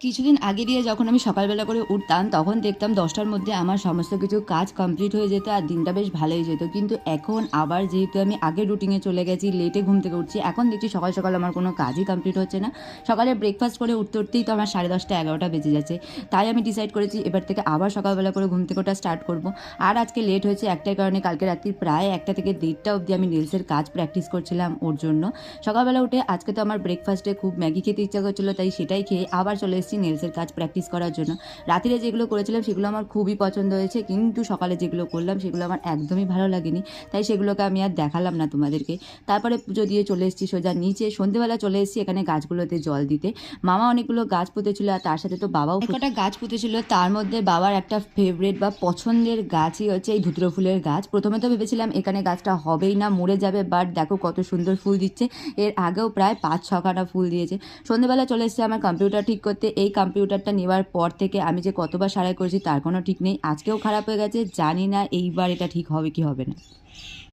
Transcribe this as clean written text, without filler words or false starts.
কিছুদিন আগে দিয়ে যখন আমি সকালবেলা করে উঠতাম তখন দেখতাম 10টার মধ্যে আমার সমস্ত কিছু কাজ কমপ্লিট হয়ে যেত আর দিনটা বেশ ভালোই যেত। কিন্তু এখন আবার যেহেতু আমি আগের রুটিনে চলে গেছি, লেটে ঘুম থেকে উঠছি, এখন দেখছি সকাল সকাল আমার কোনো কাজই কমপ্লিট হচ্ছে না। সকালে ব্রেকফাস্ট করে উঠতে উঠতেই তো আমার 10:30 11টা বেজে যাচ্ছে। তাই আমি ডিসাইড করেছি এবার থেকে আবার সকালবেলা করে ঘুম থেকে ওঠা স্টার্ট করব। আর আজকে লেট হয়েছে একটাই কারণে, কালকে রাত্রি প্রায় 1টা থেকে 1:30টা অবধি আমি রিলসের কাজ প্র্যাকটিস করছিলাম ওর জন্য। সকালবেলা উঠে আজকে তো আমার ব্রেকফাস্টে খুব ম্যাগি খেতে ইচ্ছা করছিলো, তাই সেটাই খেয়ে আবার চলে এসেছি নেলসের কাজ প্র্যাকটিস করার জন্য। রাত্রে যেগুলো করেছিলাম সেগুলো আমার খুবই পছন্দ হয়েছে, কিন্তু সকালে যেগুলো করলাম সেগুলো আমার একদমই ভালো লাগেনি, তাই সেগুলোকে আমি আর দেখালাম না তোমাদেরকে। তারপরে পুজো দিয়ে চলে এসেছি সোজা নিচে, সন্ধ্যেবেলা চলে এসেছি এখানে গাছগুলোতে জল দিতে। মামা অনেকগুলো গাছ পুঁতেছিল আর তার সাথে তো বাবাও কটা গাছ পুঁতেছিল। তার মধ্যে বাবার একটা ফেভারিট বা পছন্দের গাছই হচ্ছে এই ধুতরো ফুলের গাছ। প্রথমে তো ভেবেছিলাম এখানে গাছটা হবেই না, মরে যাবে, বাট দেখো কত সুন্দর ফুল দিচ্ছে। এর আগেও প্রায় 5-6খানা ফুল দিয়েছে। সন্ধ্যেবেলা চলে এসেছে আমার কম্পিউটার ঠিক করতে। এই কম্পিউটারটা নেওয়ার পর থেকে আমি যে কতবার সারাই করেছি তার কোনো ঠিক নেই, আজকেও খারাপ হয়ে গেছে। জানি না এইবার এটা ঠিক হবে কি হবে না।